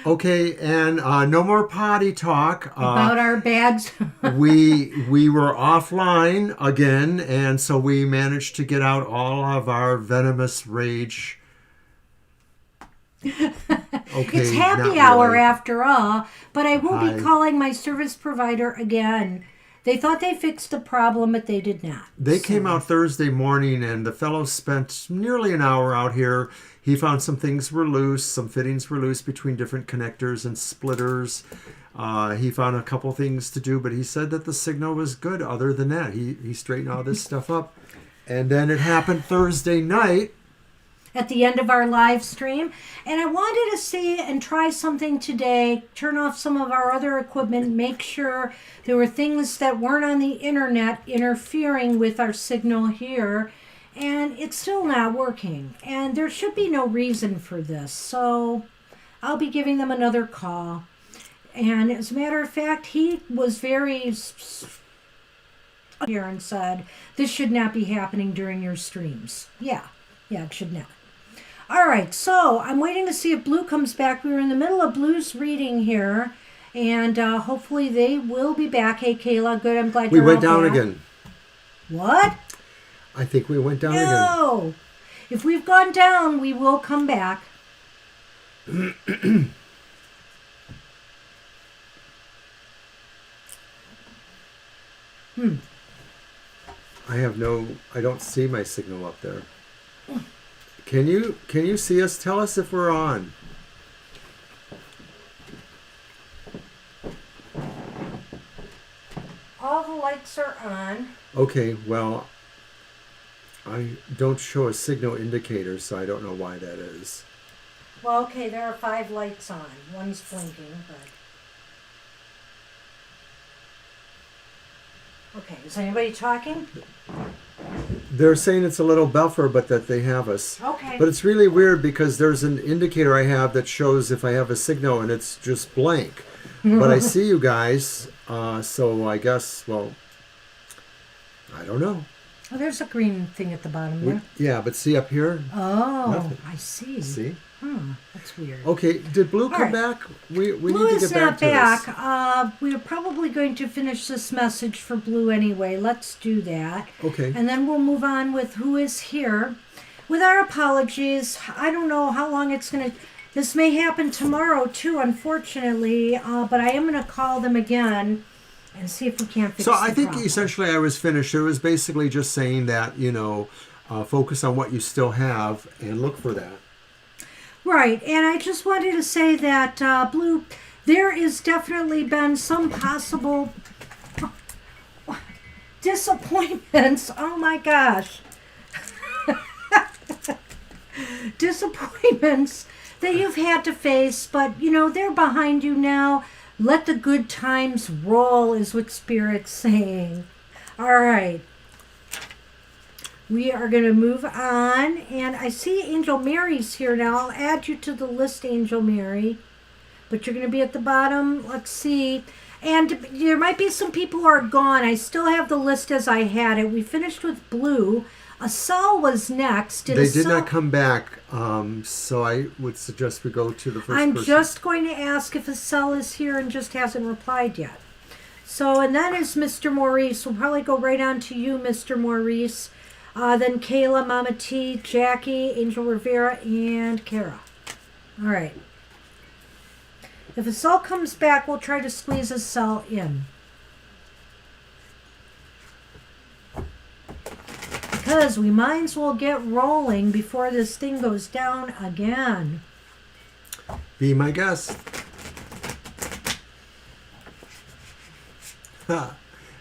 Okay, and no more potty talk. About our bags. We were offline again, and so we managed to get out all of our venomous rage. It's Okay, happy not hour really. after all, but I will be Hi. calling my service provider again. They thought they fixed the problem, but they did not. They came out Thursday morning, and the fellow spent nearly an hour out here. He found some things were loose, some fittings were loose between different connectors and splitters. He found a couple things to do, but he said that the signal was good. Other than that, he straightened all this stuff up. And then it happened Thursday night. At the end of our live stream. And I wanted to see and try something today, turn off some of our other equipment, make sure there were things that weren't on the internet interfering with our signal here. And it's still not working. And there should be no reason for this. So I'll be giving them another call. And as a matter of fact, he was very here and said, this should not be happening during your streams. Yeah, it should not. All right, so I'm waiting to see if Blue comes back. We were in the middle of Blue's reading here, and hopefully they will be back. Hey, Kayla, good. I'm glad We you're went all down back. again. What? I think we went down again. No. If we've gone down, we will come back. I don't see my signal up there. Can you see us? Tell us if we're on. All the lights are on. Okay, well, I don't show a signal indicator, so I don't know why that is. Well, okay, there are 5 lights on. One's blinking, but... Okay, is anybody talking? They're saying it's a little buffer, but that they have us. Okay. But it's really weird because there's an indicator I have that shows if I have a signal and it's just blank. But I see you guys, so I guess, well, I don't know. Oh, there's a green thing at the bottom there. Yeah, but see up here? Oh, Nothing. I see. See? That's weird. Okay, did Blue come right. back? We Blue need to is get back not to this. back. We're probably going to finish this message for Blue anyway. Let's do that. Okay. And then we'll move on with who is here. With our apologies, I don't know how long it's going to... This may happen tomorrow too, unfortunately, but I am going to call them again and see if we can't fix So the I think problem. essentially I was finished. It was basically just saying that, focus on what you still have and look for that. Right, and I just wanted to say that, Blue, there has definitely been some possible disappointments. Oh my gosh. Disappointments that you've had to face, but they're behind you now. Let the good times roll, is what Spirit's saying. All right. We are going to move on, and I see Angel Mary's here now. I'll add you to the list, Angel Mary, but you're going to be at the bottom. Let's see. And there might be some people who are gone. I still have the list as I had it. We finished with Blue. Asal was next. They did not come back, so I would suggest we go to the first I'm person. just going to ask if Asal is here and just hasn't replied yet. So, and that is Mr. Maurice. We'll probably go right on to you, Mr. Maurice. Then Kayla, Mama T, Jackie, Angel Rivera, and Kara. All right. If Asal comes back, we'll try to squeeze Asal in. Because we might as well get rolling before this thing goes down again. Be my guest.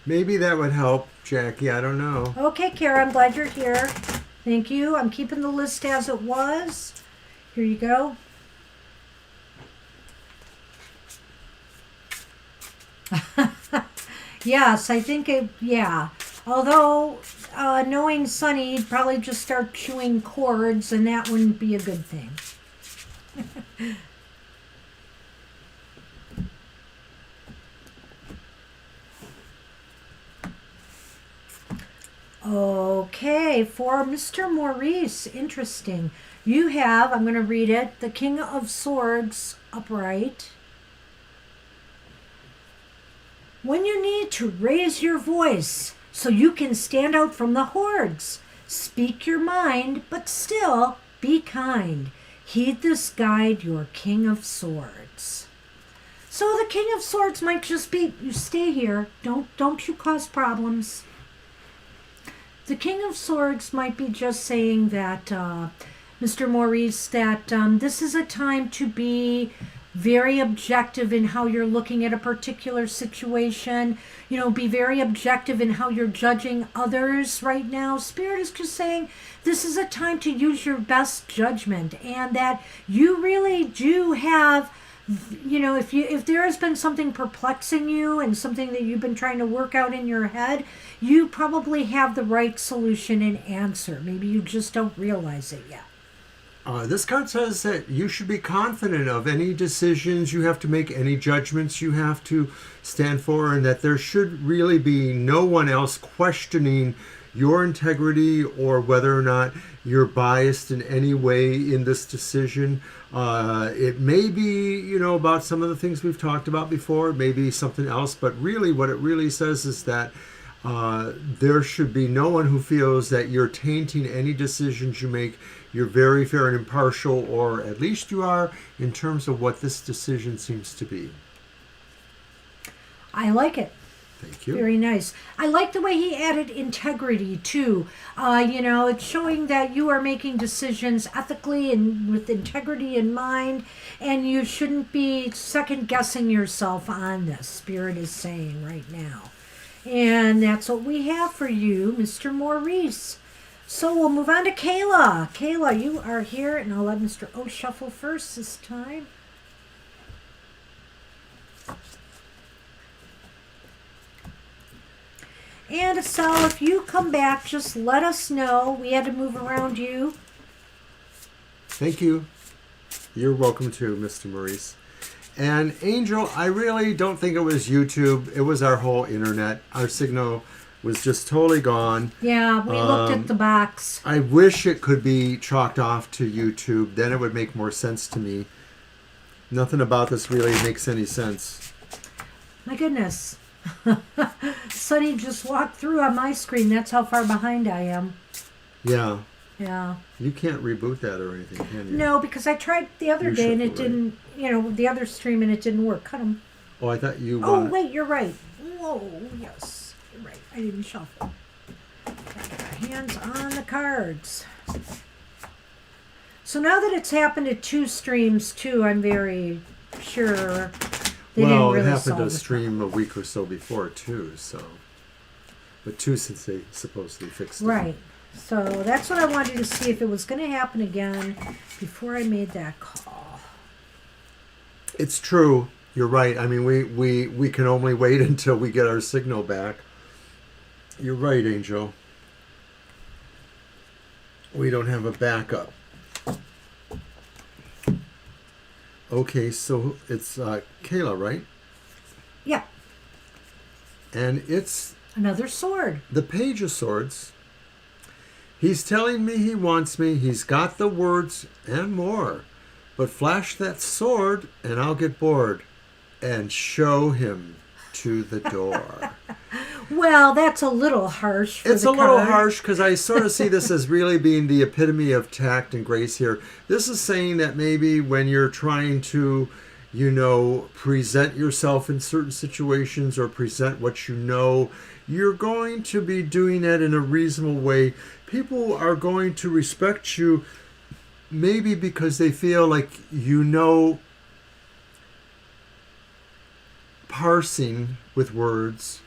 Maybe that would help, Jackie. I don't know. Okay, Kara, I'm glad you're here. Thank you. I'm keeping the list as it was. Here you go. Yes, I think yeah. Although, knowing Sonny, he'd probably just start chewing cords, and that wouldn't be a good thing. Okay, for Mr. Maurice, interesting. You have, I'm going to read it, the King of Swords upright. When you need to raise your voice so you can stand out from the hordes, speak your mind, but still be kind. Heed this guide, your King of Swords. So the King of Swords might just be, you stay here, don't you cause problems. The King of Swords might be just saying that, Mr. Maurice, that this is a time to be very objective in how you're looking at a particular situation. You know, be very objective in how you're judging others right now. Spirit is just saying this is a time to use your best judgment, and that you really do have, you know, if there has been something perplexing you and something that you've been trying to work out in your head, you probably have the right solution and answer. Maybe you just don't realize it yet. This card says that you should be confident of any decisions you have to make, any judgments you have to stand for, and that there should really be no one else questioning your integrity or whether or not you're biased in any way in this decision. It may be, you know, about some of the things we've talked about before, maybe something else, but really what it really says is that there should be no one who feels that you're tainting any decisions you make. You're very fair and impartial, or at least you are in terms of what this decision seems to be. I like it. Thank you. Very nice. I like the way he added integrity too. You know, it's showing that you are making decisions ethically and with integrity in mind, and you shouldn't be second guessing yourself on this. Spirit is saying right now. And that's what we have for you, Mr. Maurice. So we'll move on to Kayla. Kayla, you are here, and I'll let Mr. O shuffle first this time. And Estelle, if you come back, just let us know. We had to move around you. Thank you. You're welcome too, Mr. Maurice. And Angel, I really don't think it was YouTube. It was our whole internet. Our signal was just totally gone. Yeah, we looked at the box. I wish it could be chalked off to YouTube. Then it would make more sense to me. Nothing about this really makes any sense. My goodness. Sonny just walked through on my screen. That's how far behind I am. Yeah. Yeah. You can't reboot that or anything, can you? No, because I tried the other day and it didn't, you know, the other stream and it didn't work. Cut them. Oh, I thought you Oh, wait, you're right. Whoa, yes. You're right. I didn't shuffle. Hands on the cards. So now that it's happened to two streams too, I'm very sure they didn't really it happened solve to the stream a week or so before too, so. But two since they supposedly fixed it. Right. So that's what I wanted to see if it was going to happen again before I made that call. It's true. You're right. I mean, we can only wait until we get our signal back. You're right, Angel. We don't have a backup. Okay, so it's Kayla, right? Yeah. And it's Another sword. the Page of Swords. He's telling me he wants me. He's got the words and more. But flash that sword and I'll get bored and show him to the door. Well, that's a little harsh for It's the a little card. harsh because I sort of see this as really being the epitome of tact and grace here. This is saying that maybe when you're trying to, you know, present yourself in certain situations or present what you know, you're going to be doing it in a reasonable way. People are going to respect you maybe because they feel like you know parsing with words,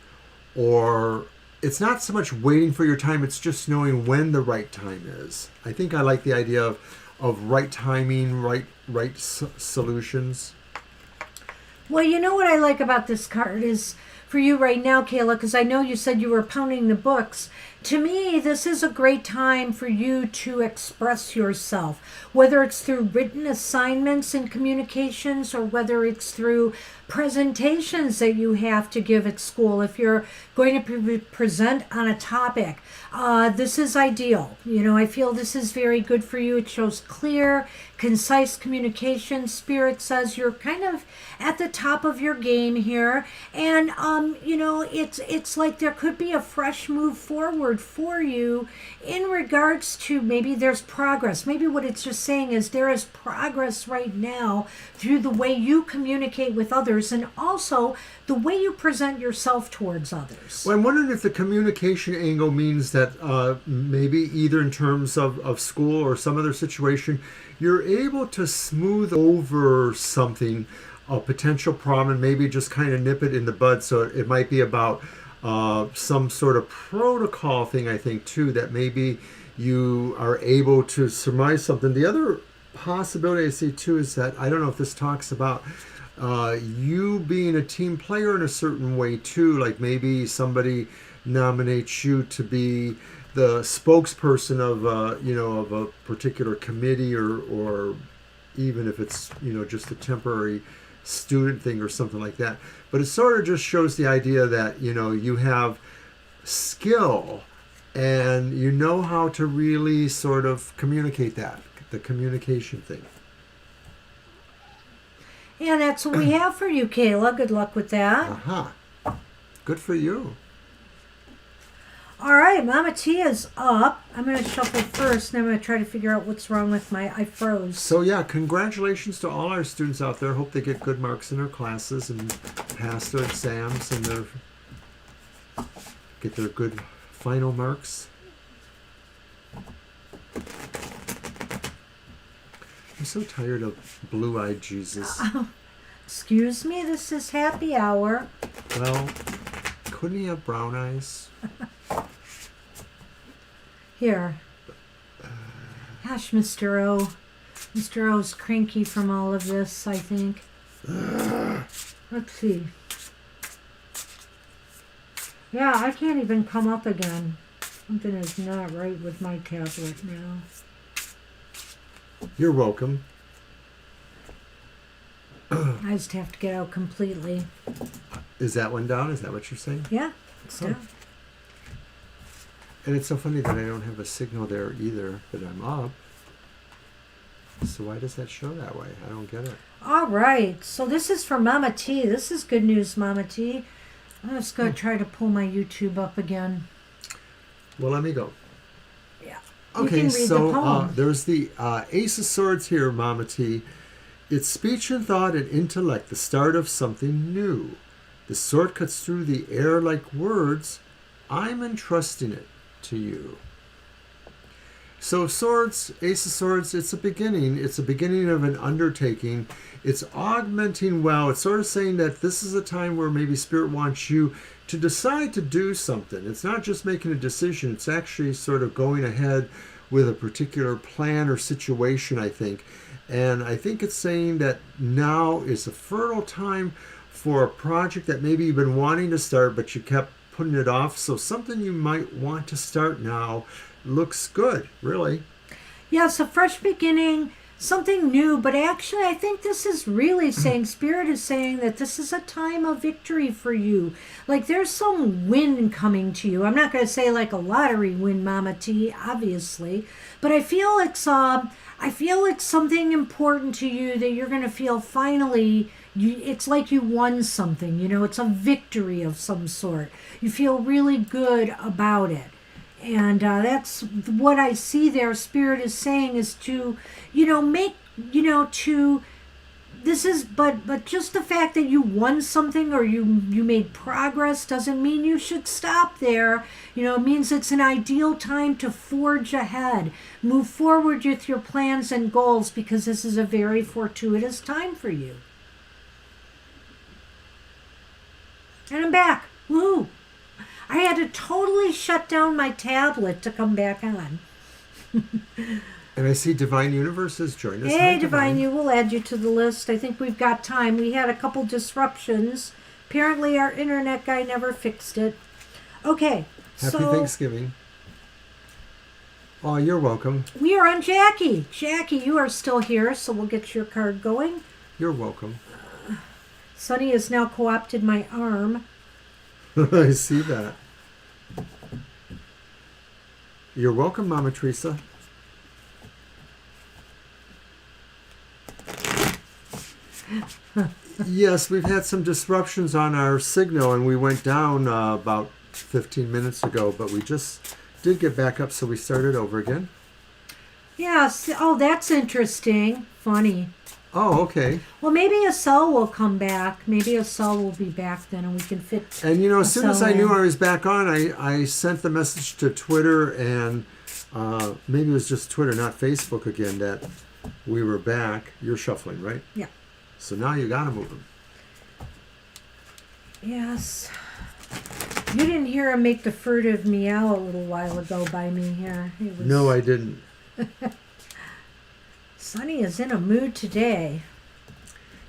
or it's not so much waiting for your time, it's just knowing when the right time is. I think I like the idea of right timing, right solutions. Well, you know what I like about this card is for you right now, Kayla, because I know you said you were pounding the books. To me, this is a great time for you to express yourself, whether it's through written assignments and communications or whether it's through presentations that you have to give at school. If you're going to present on a topic, this is ideal. I feel this is very good for you. It shows clear, concise communication. Spirit says you're kind of at the top of your game here, and it's like there could be a fresh move forward for you in regards to maybe there's progress. Maybe what it's just saying is there is progress right now through the way you communicate with others and also the way you present yourself towards others. Well, I'm wondering if the communication angle means that maybe either in terms of school or some other situation, you're able to smooth over something, a potential problem, and maybe just kind of nip it in the bud. So it might be about some sort of protocol thing, I think, too, that maybe you are able to surmise something. The other possibility I see, too, is that, I don't know if this talks about you being a team player in a certain way, too. Like maybe somebody nominates you to be the spokesperson of a particular committee, or even if it's just a temporary student thing or something like that. But it sort of just shows the idea that you have skill and you know how to really sort of communicate that, the communication thing. Yeah, that's what we have for you, Kayla. Good luck with that. Good for you. All right, Mama T is up. I'm going to shuffle first, and I'm going to try to figure out what's wrong with I froze. So yeah, congratulations to all our students out there. Hope they get good marks in their classes and pass their exams and get their good final marks. I'm so tired of blue-eyed Jesus. Excuse me, this is happy hour. Well, couldn't he have brown eyes? Here. Gosh, Mr. O. Mr. O's cranky from all of this, I think. Let's see. Yeah, I can't even come up again. Something is not right with my tablet now. You're welcome. I just have to get out completely. Is that one down? Is that what you're saying? Yeah, it's down. And it's so funny that I don't have a signal there either, but I'm up. So why does that show that way? I don't get it. All right. So this is for Mama T. This is good news, Mama T. I'm just going to try to pull my YouTube up again. Well, let me go. Yeah. Okay, so there's the Ace of Swords here, Mama T. It's speech and thought and intellect, the start of something new. The sword cuts through the air like words. I'm entrusting it to you. So swords, Ace of Swords, it's a beginning. It's a beginning of an undertaking. It's augmenting well. It's sort of saying that this is a time where maybe Spirit wants you to decide to do something. It's not just making a decision. It's actually sort of going ahead with a particular plan or situation, I think. And I think it's saying that now is a fertile time for a project that maybe you've been wanting to start, but you kept putting it off. So something you might want to start now looks good, really. Yes, a fresh beginning, something new, but actually I think this is really saying, Spirit is saying that this is a time of victory for you. Like there's some win coming to you. I'm not going to say like a lottery win, Mama T, obviously, but I feel it's something important to you that you're going to feel finally. It's like you won something, it's a victory of some sort. You feel really good about it. And that's what I see there. Spirit is saying is to, but just the fact that you won something or you made progress doesn't mean you should stop there. It means it's an ideal time to forge ahead, move forward with your plans and goals, because this is a very fortuitous time for you. And I'm back. Woohoo! I had to totally shut down my tablet to come back on. And I see Divine Universe has joined us. Hey, Divine, we'll add you to the list. I think we've got time. We had a couple disruptions Apparently our internet guy never fixed it. Okay. Happy Thanksgiving. Oh, you're welcome. We are on Jackie. Jackie, you are still here, so we'll get your card going. You're welcome. Sonny has now co-opted my arm. I see that. You're welcome, Mama Teresa. Yes, we've had some disruptions on our signal, and we went down about 15 minutes ago, but we just did get back up, so we started over again. Yes. Oh, that's interesting. Funny. Oh, okay. Well, maybe Asel will come back. Maybe Asel will be back then, and we can fit. And as soon as I knew in. I was back on, I sent the message to Twitter, and maybe it was just Twitter, not Facebook again, that we were back. You're shuffling, right? Yeah. So now you got to move them. Yes. You didn't hear him make the furtive meow a little while ago by me here. No, I didn't. Sonny is in a mood today.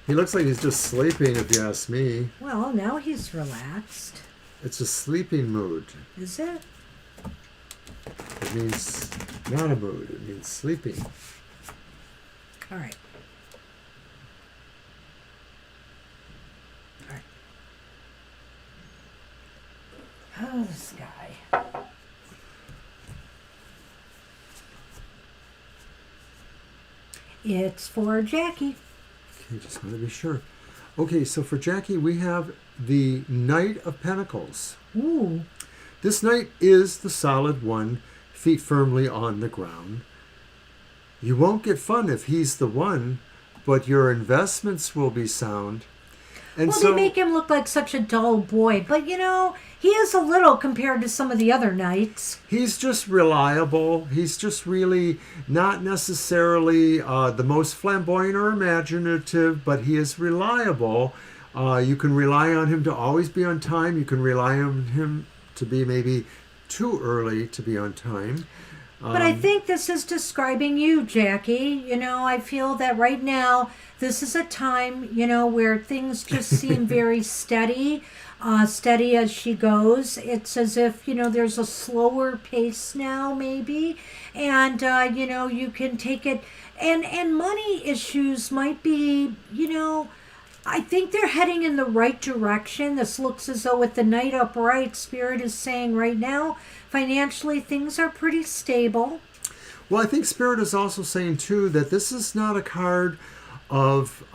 He looks like he's just sleeping, if you ask me. Well, now he's relaxed. It's a sleeping mood. Is it? It means not a mood. It means sleeping. All right. All right. Oh, this guy. It's for Jackie. Okay, just want to be sure. Okay, so for Jackie, we have the Knight of Pentacles. Ooh. This knight is the solid one, feet firmly on the ground. You won't get fun if he's the one, but your investments will be sound. And Well, so, they make him look like such a dull boy, but he is a little compared to some of the other knights. he's just reliable. He's just really not necessarily the most flamboyant or imaginative, but he is reliable. You can rely on him to always be on time. You can rely on him to be maybe too early to be on time. But I think this is describing you, Jackie. I feel that right now, this is a time, where things just seem very steady, steady as she goes. It's as if, there's a slower pace now, maybe. And, you can take it. And money issues might be, I think they're heading in the right direction. This looks as though with the Knight upright, Spirit is saying right now, financially, things are pretty stable. Well, I think Spirit is also saying, too, that this is not a card of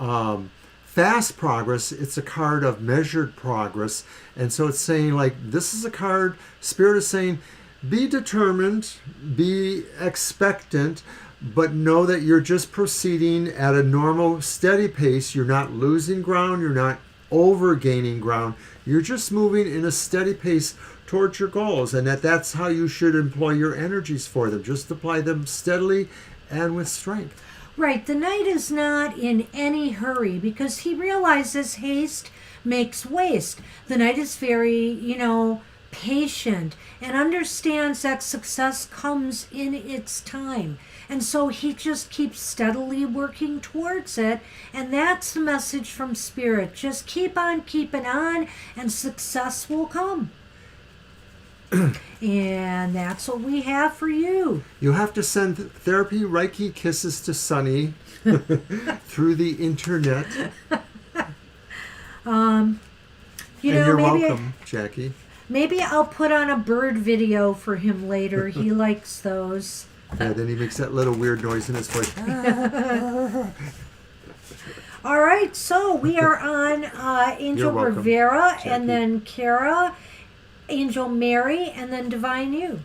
fast progress. It's a card of measured progress. And so it's saying, this is a card, Spirit is saying, be determined, be expectant, but know that you're just proceeding at a normal, steady pace. You're not losing ground. You're not over gaining ground. You're just moving in a steady pace towards your goals, and that's how you should employ your energies for them. Just apply them steadily and with strength. Right. The Knight is not in any hurry because he realizes haste makes waste. The Knight is very, patient and understands that success comes in its time. And so he just keeps steadily working towards it. And that's the message from Spirit. Just keep on keeping on and success will come. And that's what we have for you. You have to send therapy Reiki kisses to Sunny through the internet. And you're welcome, Jackie. Maybe I'll put on a bird video for him later. He likes those. Yeah, then he makes that little weird noise in his voice. All right, so we are on Angel You're welcome, Rivera, Jackie. and then Kara, Angel Mary, and then Divine You.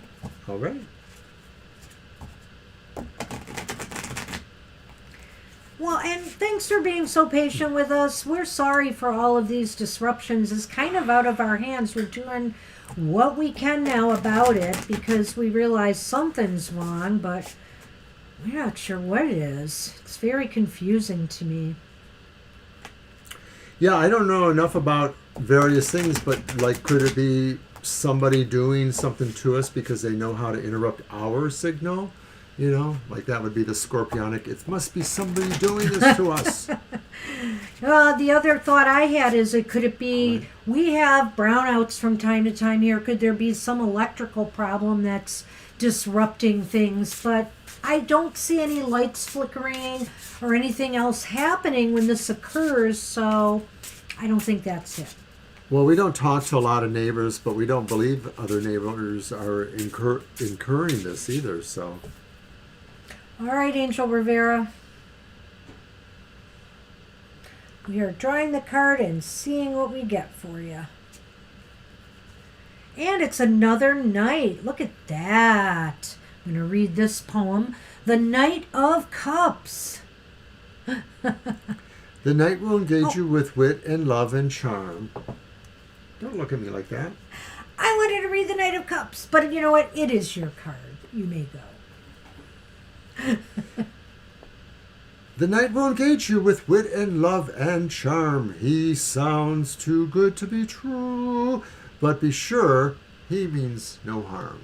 All right. Well, and thanks for being so patient with us. We're sorry for all of these disruptions. It's kind of out of our hands. We're doing what we can now about it because we realize something's wrong, but we're not sure what it is. It's very confusing to me. Yeah, I don't know enough about various things, but could it be somebody doing something to us because they know how to interrupt our signal? That would be the scorpionic. It must be somebody doing this to us. The other thought I had is could it be we have brownouts from time to time here? Could there be some electrical problem that's disrupting things? But I don't see any lights flickering or anything else happening when this occurs, so I don't think that's it. Well, we don't talk to a lot of neighbors, but we don't believe other neighbors are incurring this either, so. All right, Angel Rivera. We are drawing the card and seeing what we get for you. And it's another knight. Look at that. I'm going to read this poem. The Knight of Cups. The knight will engage you with wit and love and charm. Don't look at me like that. I wanted to read the Knight of Cups, but you know what? It is your card. You may go. The knight will engage you with wit and love and charm. He sounds too good to be true, but be sure he means no harm.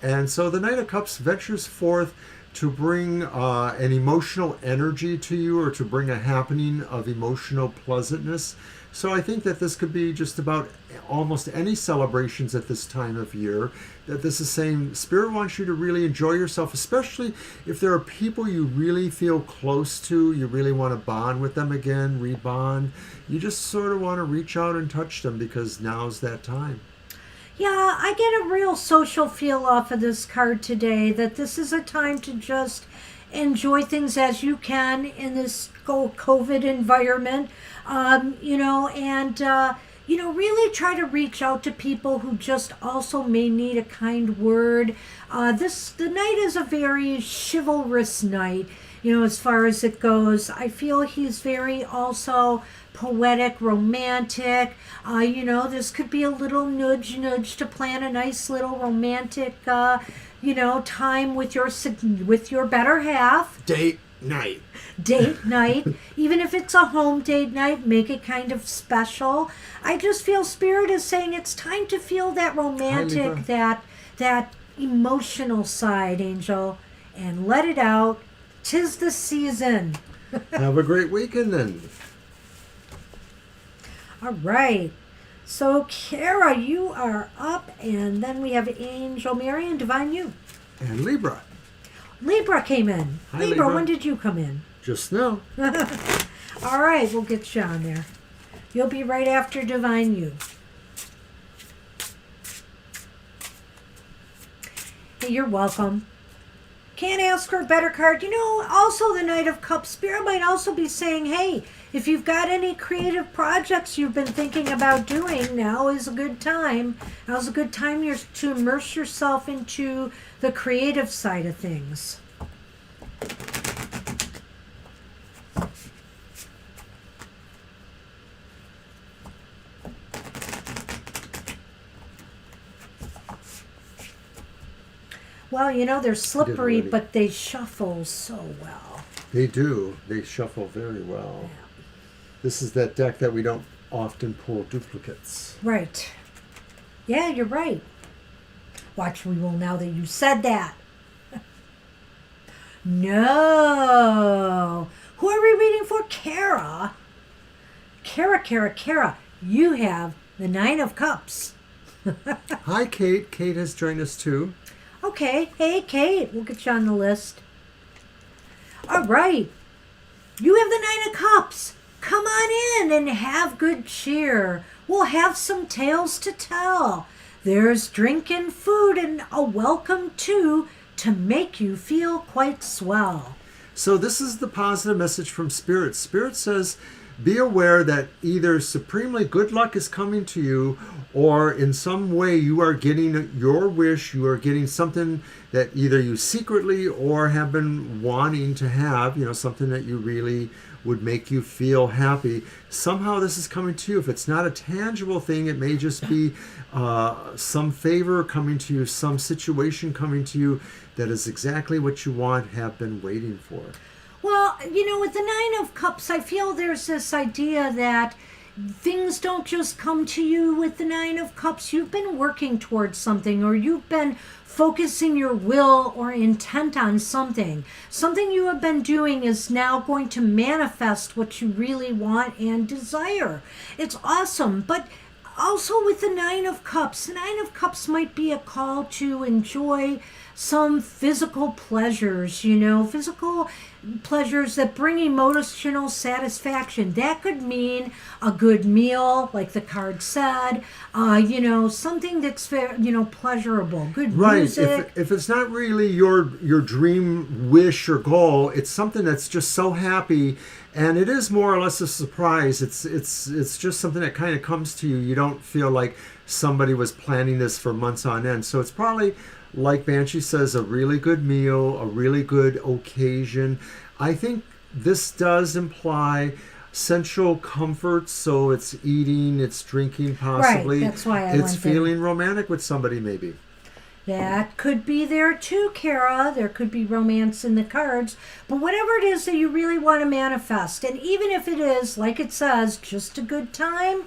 And so the Knight of Cups ventures forth to bring an emotional energy to you, or to bring a happening of emotional pleasantness. So I think that this could be just about almost any celebrations at this time of year, that this is saying Spirit wants you to really enjoy yourself, especially if there are people you really feel close to, you really want to bond with them again, rebond. You just sort of want to reach out and touch them because now's that time. Yeah, I get a real social feel off of this card today, that this is a time to just enjoy things as you can in this COVID environment, really try to reach out to people who just also may need a kind word. The knight is a very chivalrous knight, as far as it goes. I feel he's very also poetic, romantic. This could be a little nudge to plan a nice little romantic, time with your better half. Date night. Date night. Even if it's a home date night, make it kind of special. I just feel Spirit is saying it's time to feel that romantic, that emotional side, Angel, and let it out. 'Tis the season. Have a great weekend then. All right. So, Kara, you are up, and then we have Angel Mary and Divine You. And Libra. Libra came in. Hi, Libra, Libra. when did you come in? Just now. All right, we'll get you on there. You'll be right after Divine You. Hey, you're welcome. Can't ask for a better card. Also the Knight of Cups. Spirit might also be saying, hey, if you've got any creative projects you've been thinking about doing, now is a good time. Now's a good time to immerse yourself into the creative side of things. Well, they're slippery, but they shuffle so well. They do. They shuffle very well. Yeah. This is that deck that we don't often pull duplicates. Right. Yeah, you're right. Watch, we will now that you said that. No. Who are we reading for? Kara. Kara. You have the Nine of Cups. Hi, Kate. Kate has joined us too. Okay. Hey, Kate. We'll get you on the list. All right. You have the Nine of Cups. Come on in and have good cheer. We'll have some tales to tell. There's drink and food and a welcome too to make you feel quite swell. So this is the positive message from Spirit. Spirit says, be aware that either supremely good luck is coming to you, or in some way you are getting your wish, you are getting something that either you secretly or have been wanting to have, something that you really would make you feel happy. Somehow this is coming to you. If it's not a tangible thing, it may just be some favor coming to you, some situation coming to you that is exactly what you want, have been waiting for. Well, with the Nine of Cups, I feel there's this idea that things don't just come to you with the Nine of Cups. You've been working towards something, or you've been focusing your will or intent on something. Something you have been doing is now going to manifest what you really want and desire. It's awesome. But also with the Nine of Cups might be a call to enjoy some physical pleasures, physical pleasures that bring emotional satisfaction. That could mean a good meal, like the card said, something that's pleasurable, good music. Right. If it's not really your dream wish or goal, it's something that's just so happy, and it is more or less a surprise. It's just something that kind of comes to you. You don't feel like somebody was planning this for months on end. So it's probably, like Banshee says, a really good meal, a really good occasion. I think this does imply sensual comfort, so it's eating, it's drinking possibly. Right, that's why it's feeling romantic with somebody maybe. That could be there too, Kara. There could be romance in the cards. But whatever it is that you really want to manifest, and even if it is, like it says, just a good time,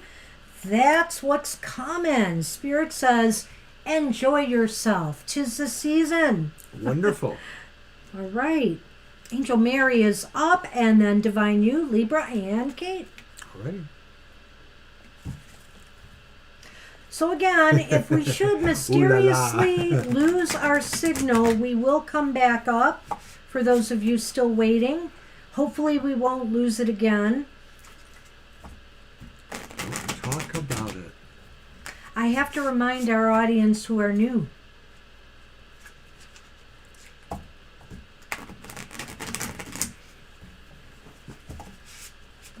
that's what's common. Spirit says, enjoy yourself. 'Tis the season. Wonderful. All right. Angel Mary is up, and then Divine You, Libra, and Kate. All right. So again, if we should mysteriously lose our signal, we will come back up for those of you still waiting. Hopefully we won't lose it again. Talk about it. I have to remind our audience who are new.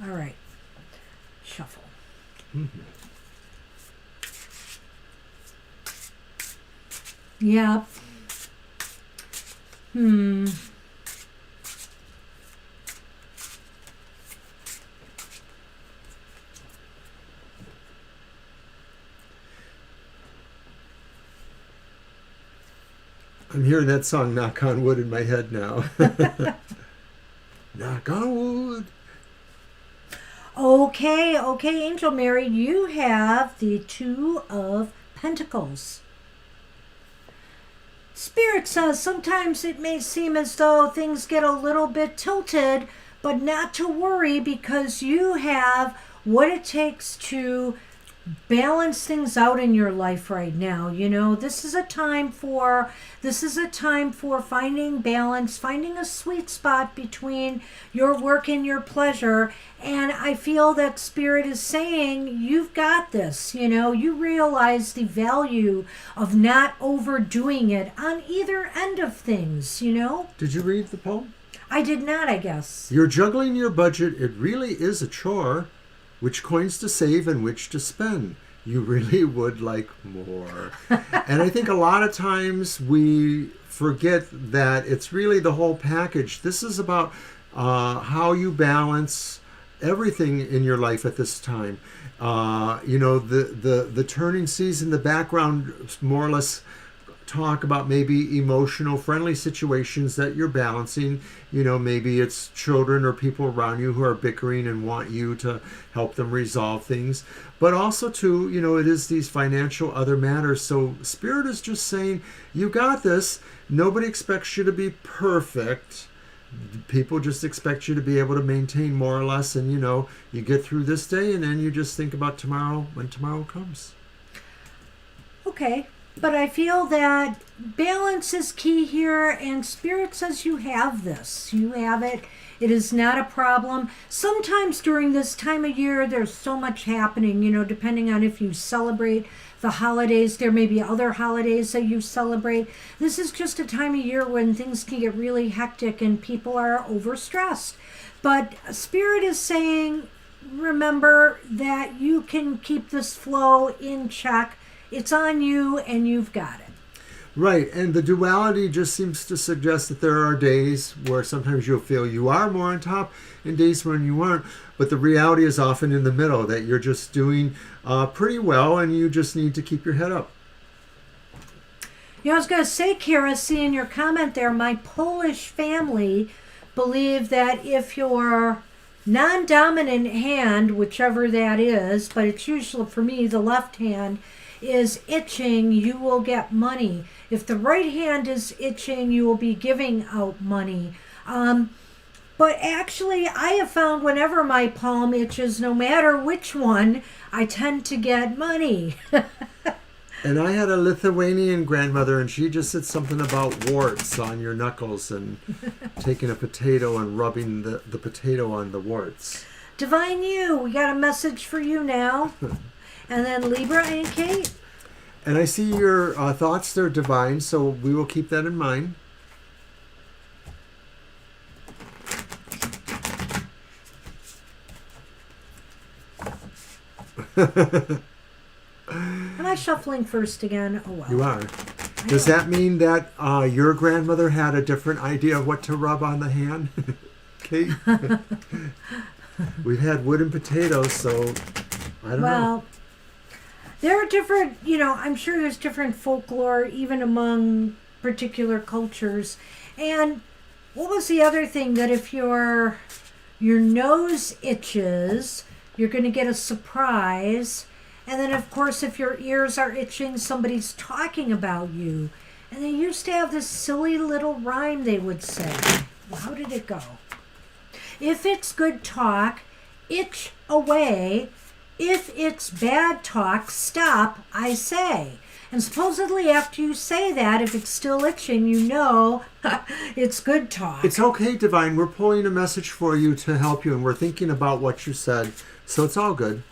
All right. Shuffle. Mm-hmm. Yep. I'm hearing that song Knock on Wood in my head now. Knock on wood. Okay, Angel Mary, you have the Two of Pentacles. Spirit says sometimes it may seem as though things get a little bit tilted, but not to worry, because you have what it takes to balance things out in your life right now. This is a time for finding balance, finding a sweet spot between your work and your pleasure. And I feel that Spirit is saying, you've got this. You realize the value of not overdoing it on either end of things. Did you read the poem? I did not, I guess. You're juggling your budget. It really is a chore. Which coins to save and which to spend. You really would like more. And I think a lot of times we forget that it's really the whole package. This is about how you balance everything in your life at this time. The turning season, the background more or less talk about maybe emotional friendly situations that you're balancing. Maybe it's children or people around you who are bickering and want you to help them resolve things. But also too, it is these financial other matters. So Spirit is just saying, you got this. Nobody expects you to be perfect. People just expect you to be able to maintain more or less. And you get through this day, and then you just think about tomorrow when tomorrow comes. Okay. But I feel that balance is key here, and Spirit says you have this. You have it. It is not a problem. Sometimes during this time of year, there's so much happening, depending on if you celebrate the holidays. There may be other holidays that you celebrate. This is just a time of year when things can get really hectic and people are overstressed. But Spirit is saying, remember that you can keep this flow in check. It's on you, and you've got it. Right, and the duality just seems to suggest that there are days where sometimes you'll feel you are more on top and days when you aren't. But the reality is often in the middle, that you're just doing pretty well, and you just need to keep your head up. I was going to say, Kara, seeing your comment there, my Polish family believe that if you're non-dominant hand, whichever that is, but it's usually for me the left hand, is itching, you will get money. If the right hand is itching, you will be giving out money. But actually, I have found whenever my palm itches, no matter which one, I tend to get money. And I had a Lithuanian grandmother, and she just said something about warts on your knuckles and taking a potato and rubbing the potato on the warts. Divine You, we got a message for you now. And then Libra and Kate. And I see your thoughts, they're divine, so we will keep that in mind. Am I shuffling first again? Oh, well. You are. Does that mean that your grandmother had a different idea of what to rub on the hand? Kate? We've had wood and potatoes, so I don't know. Well, there are different, I'm sure there's different folklore even among particular cultures. And what was the other thing? That if your nose itches, you're going to get a surprise. And then, of course, if your ears are itching, somebody's talking about you. And they used to have this silly little rhyme they would say. Well, how did it go? If it's good talk, itch away. If it's bad talk, stop, I say. And supposedly after you say that, if it's still itching, you know it's good talk. It's okay, Divine. We're pulling a message for you to help you, and we're thinking about what you said. So it's all good.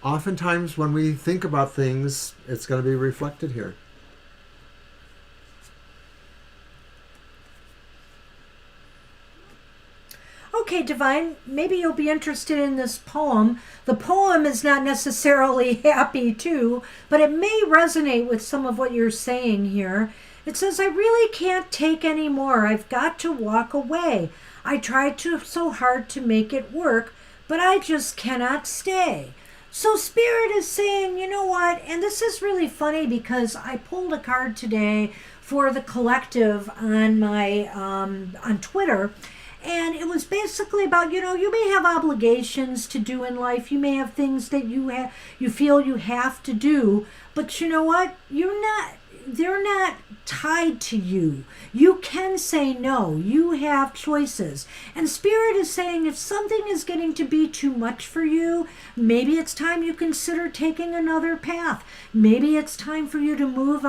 Oftentimes when we think about things, it's going to be reflected here. Okay, Divine, maybe you'll be interested in this poem. The poem is not necessarily happy too, but it may resonate with some of what you're saying here. It says, I really can't take any more. I've got to walk away. I tried so hard to make it work, but I just cannot stay. So Spirit is saying, you know what? And this is really funny because I pulled a card today for the collective on my on Twitter. And it was basically about, you may have obligations to do in life. You may have things that you feel you have to do. But you know what? They're not tied to you. You can say no. You have choices. And Spirit is saying if something is getting to be too much for you, maybe it's time you consider taking another path. Maybe it's time for you to move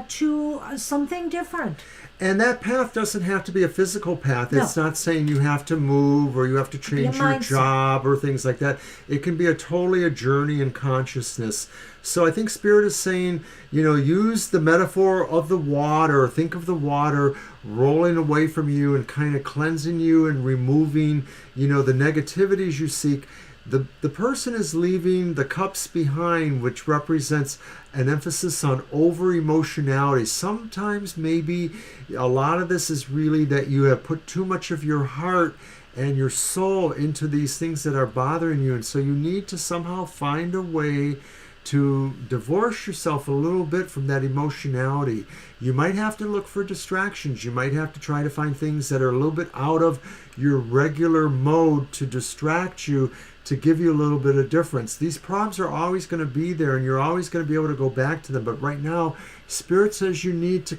to something different. And that path doesn't have to be a physical path. No. It's not saying you have to move or you have to change your job or things like that. It can be totally a journey in consciousness. So I think Spirit is saying, use the metaphor of the water. Think of the water rolling away from you and kind of cleansing you and removing, the negativities you seek. The person is leaving the cups behind, which represents an emphasis on over-emotionality. Sometimes maybe a lot of this is really that you have put too much of your heart and your soul into these things that are bothering you. And so you need to somehow find a way to divorce yourself a little bit from that emotionality. You might have to look for distractions. You might have to try to find things that are a little bit out of your regular mode to distract you, to give you a little bit of difference. These problems are always going to be there and you're always going to be able to go back to them. But right now, Spirit says you need to